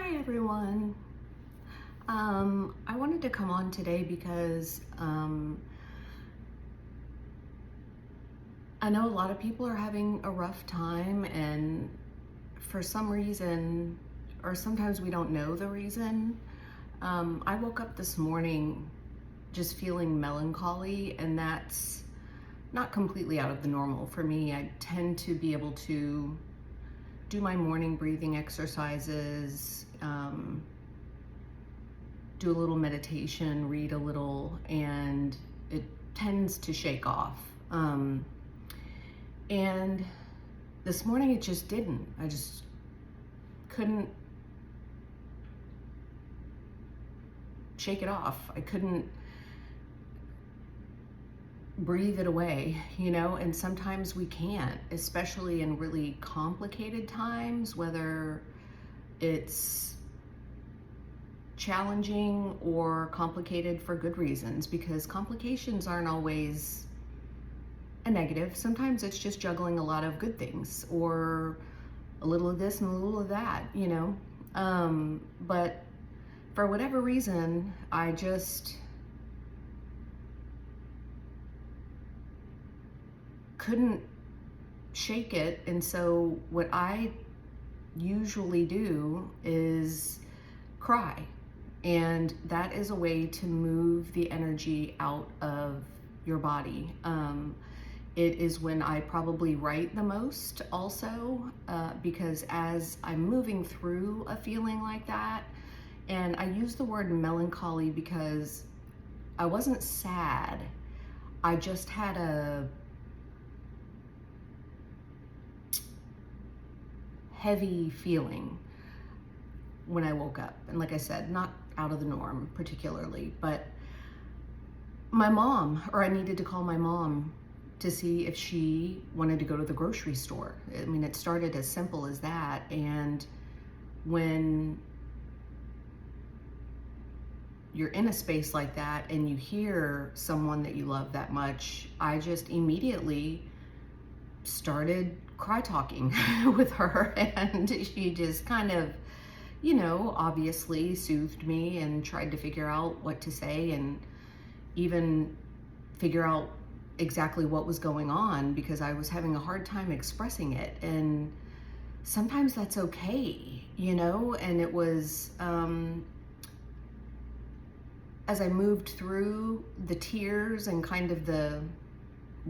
Hi everyone. I wanted to come on today because I know a lot of people are having a rough time, and for some reason, or sometimes we don't know the reason. I woke up this morning just feeling melancholy, and that's not completely out of the normal for me. I tend to be able to do my morning breathing exercises, do a little meditation, read a little, and it tends to shake off. And this morning it just didn't. I just couldn't shake it off. I couldn't breathe it away, and sometimes we can't, especially in really complicated times, whether it's challenging or complicated for good reasons, because complications aren't always a negative. Sometimes it's just juggling a lot of good things, or a little of this and a little of that, but for whatever reason, I just couldn't shake it. And so what I usually do is cry. And that is a way to move the energy out of your body. It is when I probably write the most also, because as I'm moving through a feeling like that, and I use the word melancholy because I wasn't sad. I just had a heavy feeling when I woke up. And like I said, not out of the norm particularly, but I needed to call my mom to see if she wanted to go to the grocery store. I mean, it started as simple as that. And when you're in a space like that and you hear someone that you love that much, I just immediately started cry talking with her, and she just kind of, obviously soothed me and tried to figure out what to say, and even figure out exactly what was going on, because I was having a hard time expressing it. And sometimes that's okay, and it was, as I moved through the tears and kind of the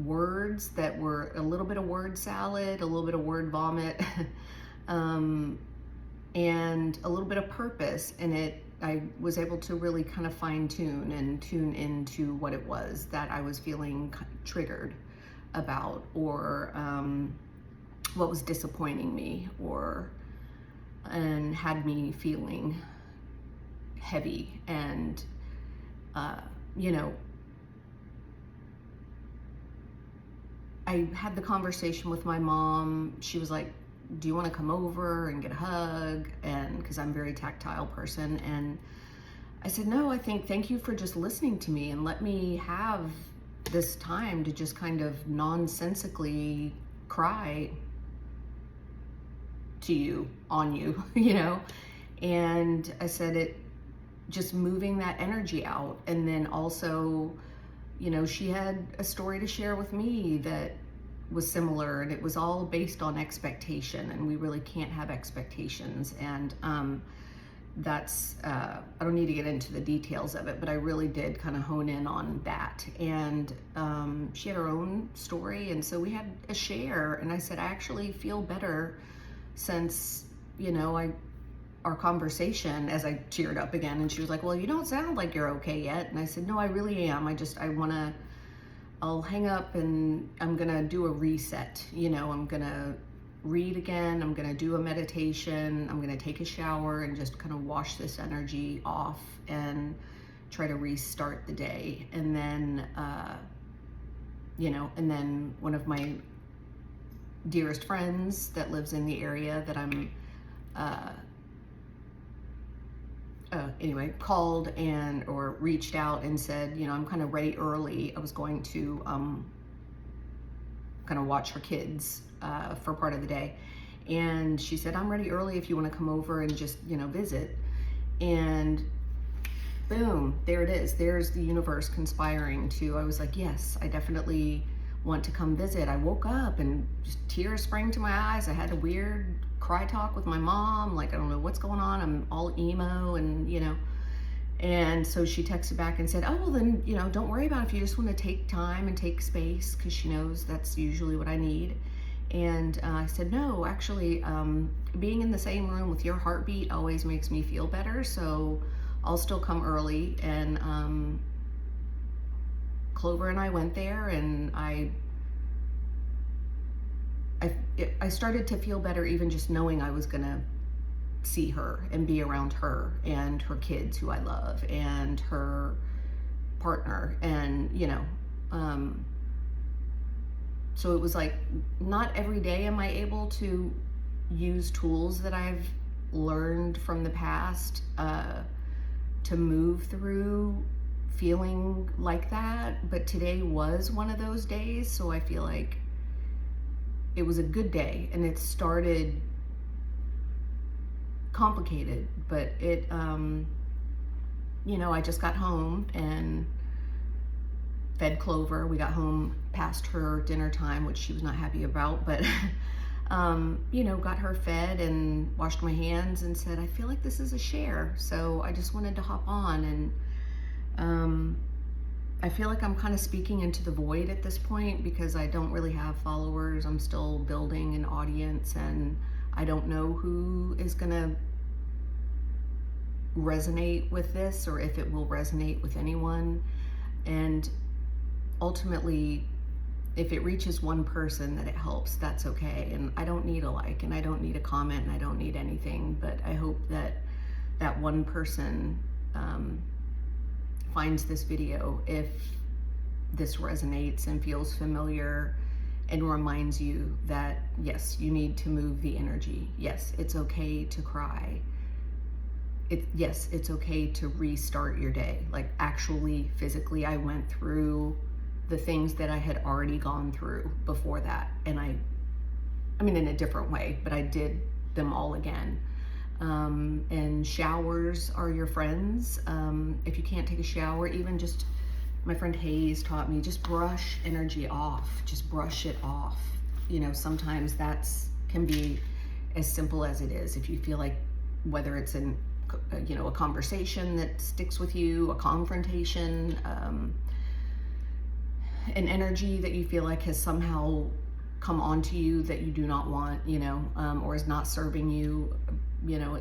words that were a little bit of word salad, a little bit of word vomit, and a little bit of purpose in it, I was able to really kind of fine tune and tune into what it was that I was feeling triggered about, or what was disappointing me, and had me feeling heavy. And I had the conversation with my mom. She was like, do you want to come over and get a hug? And because I'm a very tactile person. And I said, no, thank you for just listening to me and let me have this time to just kind of nonsensically cry to you, on you, And I said, it just moving that energy out. And then also, she had a story to share with me that was similar, and it was all based on expectation, and we really can't have expectations. And that's, I don't need to get into the details of it, but I really did kind of hone in on that. And she had her own story, and so we had a share, and I said, I actually feel better since, our conversation, as I teared up again. And she was like, well, you don't sound like you're okay yet. And I said, no, I really am. I'll hang up and I'm gonna do a reset. I'm gonna read again. I'm gonna do a meditation. I'm gonna take a shower and just kind of wash this energy off and try to restart the day. And then, and then one of my dearest friends that lives in the area that I'm, called or reached out and said, I'm kind of ready early. I was going to kind of watch her kids for part of the day. And she said, I'm ready early if you want to come over and just, visit. And boom, there it is. There's the universe conspiring I was like, yes, I definitely want to come visit. I woke up and just tears sprang to my eyes. I had a weird cry talk with my mom. Like, I don't know what's going on. I'm all emo and, and so she texted back and said, oh, well then, don't worry about it if you just want to take time and take space, because she knows that's usually what I need. And I said, no, actually, being in the same room with your heartbeat always makes me feel better. So I'll still come early. And Clover and I went there, and I started to feel better even just knowing I was gonna see her and be around her and her kids who I love and her partner, and so it was like, not every day am I able to use tools that I've learned from the past to move through feeling like that, but today was one of those days. So I feel like it was a good day, and it started complicated, but it I just got home and fed Clover. We got home past her dinner time, which she was not happy about, but got her fed and washed my hands and said, I feel like this is a share. So I just wanted to hop on, and I feel like I'm kind of speaking into the void at this point because I don't really have followers. I'm still building an audience, and I don't know who is gonna resonate with this or if it will resonate with anyone. And ultimately, if it reaches one person that it helps, that's okay. And I don't need a like, and I don't need a comment, and I don't need anything, but I hope that that one person finds this video if this resonates and feels familiar and reminds you that yes, you need to move the energy. Yes, it's okay to cry. Yes, it's okay to restart your day. Like, actually, physically, I went through the things that I had already gone through before that. And I mean, in a different way, but I did them all again. And showers are your friends. If you can't take a shower, even just, my friend Hayes taught me, just brush energy off, just brush it off. Sometimes can be as simple as it is. If you feel like, whether it's a conversation that sticks with you, a confrontation, an energy that you feel like has somehow come onto you that you do not want, or is not serving you,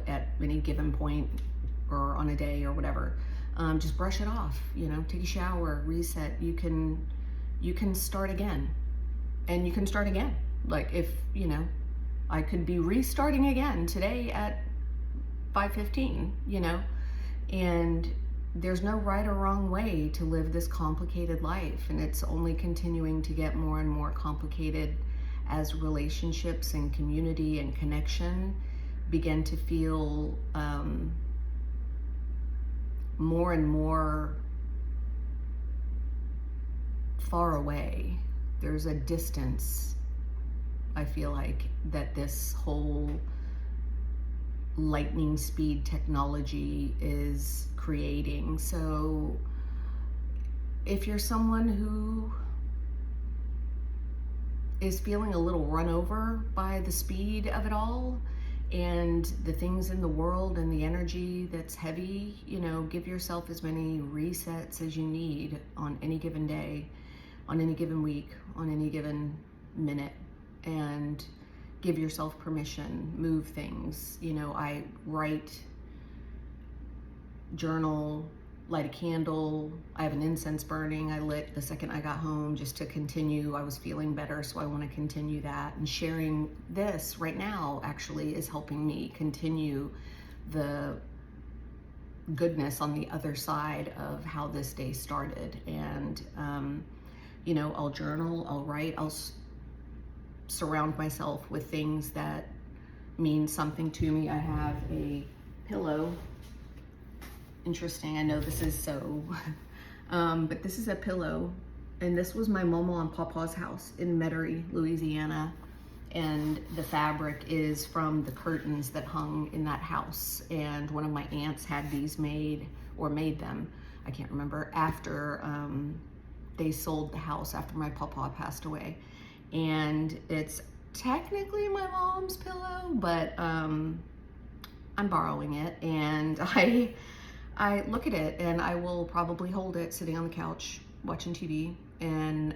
at any given point or on a day or whatever, just brush it off, take a shower, reset. You can start again, and you can start again. Like, if, I could be restarting again today at 5:15, and there's no right or wrong way to live this complicated life, and it's only continuing to get more and more complicated as relationships and community and connection begin to feel more and more far away. There's a distance, I feel like, that this whole lightning speed technology is creating. So if you're someone who is feeling a little run over by the speed of it all and the things in the world and the energy that's heavy, give yourself as many resets as you need on any given day, on any given week, on any given minute, and give yourself permission, move things. I write, journal, light a candle. I have an incense burning I lit the second I got home just to continue. I was feeling better, so I want to continue that. And sharing this right now actually is helping me continue the goodness on the other side of how this day started. And, I'll journal, I'll write, I'll surround myself with things that mean something to me. I have a pillow. Interesting, I know this is so, but this is a pillow, and this was my mama and papa's house in Metairie, Louisiana, and the fabric is from the curtains that hung in that house. And one of my aunts had these made, or made them, I can't remember, after they sold the house, after my papa passed away. And it's technically my mom's pillow, but I'm borrowing it, and I look at it and I will probably hold it sitting on the couch watching TV, and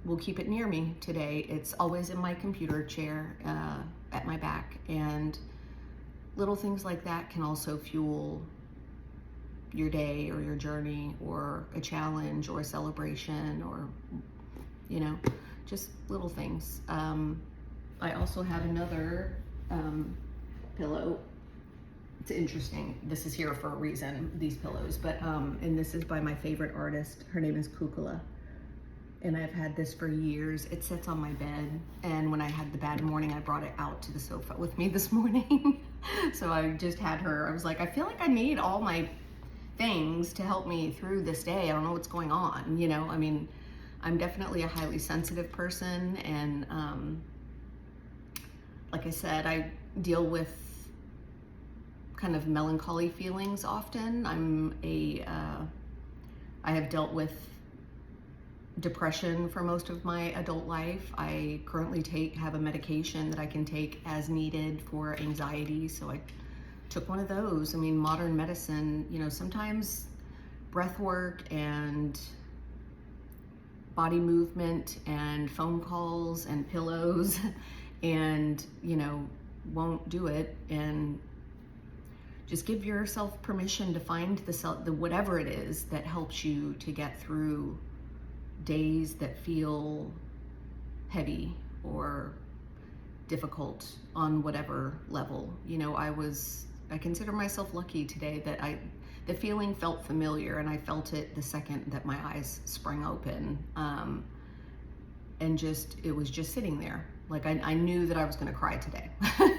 will keep it near me today. It's always in my computer chair at my back, and little things like that can also fuel your day or your journey or a challenge or a celebration, or, you know, just little things. I also have another pillow. It's interesting. This is here for a reason, these pillows, but and this is by my favorite artist. Her name is Kukula, and I've had this for years. It sits on my bed, and when I had the bad morning, I brought it out to the sofa with me this morning. So I just had her. I was like, I feel like I need all my things to help me through this day. I don't know what's going on, you know. I mean, I'm definitely a highly sensitive person, and like I said, I deal with kind of melancholy feelings often. I have dealt with depression for most of my adult life. I currently have a medication that I can take as needed for anxiety, so I took one of those. I mean, modern medicine, you know, sometimes breath work and body movement and phone calls and pillows and, you know, won't do it. And just give yourself permission to find the whatever it is that helps you to get through days that feel heavy or difficult on whatever level. You know, I consider myself lucky today that the feeling felt familiar, and I felt it the second that my eyes sprang open. And it was just sitting there. Like I knew that I was gonna cry today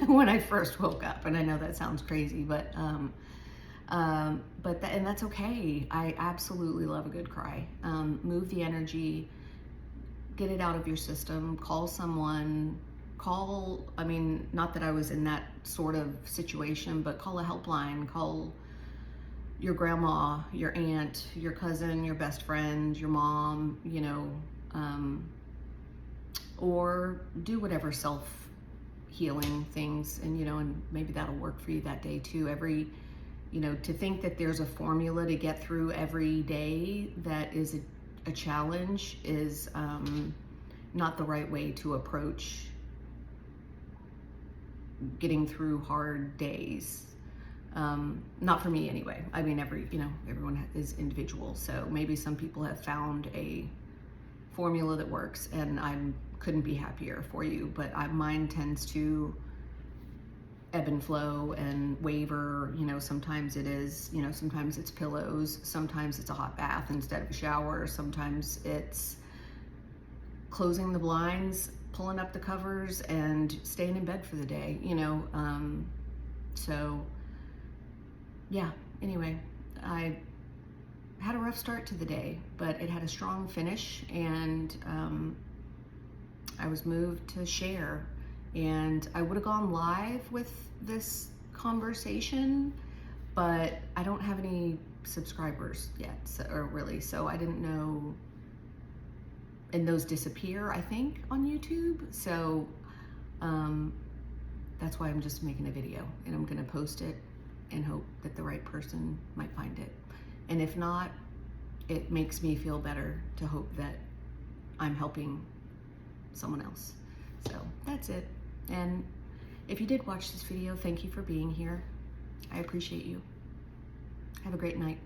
when I first woke up. And I know that sounds crazy, but that's okay. I absolutely love a good cry. Move the energy, get it out of your system, call someone, I mean, not that I was in that sort of situation, but call a helpline, call your grandma, your aunt, your cousin, your best friend, your mom, you know, or do whatever self-healing things, and, you know, and maybe that'll work for you that day too. You know, to think that there's a formula to get through every day that is a challenge is not the right way to approach getting through hard days. Not for me anyway. I mean, everyone is individual. So maybe some people have found a formula that works, and I couldn't be happier for you. But mine tends to ebb and flow and waver. You know, sometimes it's pillows. Sometimes it's a hot bath instead of a shower. Sometimes it's closing the blinds, pulling up the covers, and staying in bed for the day, you know. So yeah, anyway, I had a rough start to the day, but it had a strong finish, and I was moved to share. And I would have gone live with this conversation, but I don't have any subscribers yet, so I didn't know. And those disappear, I think, on YouTube. So that's why I'm just making a video, and I'm gonna post it and hope that the right person might find it. And if not, it makes me feel better to hope that I'm helping someone else. So that's it. And if you did watch this video, thank you for being here. I appreciate you. Have a great night.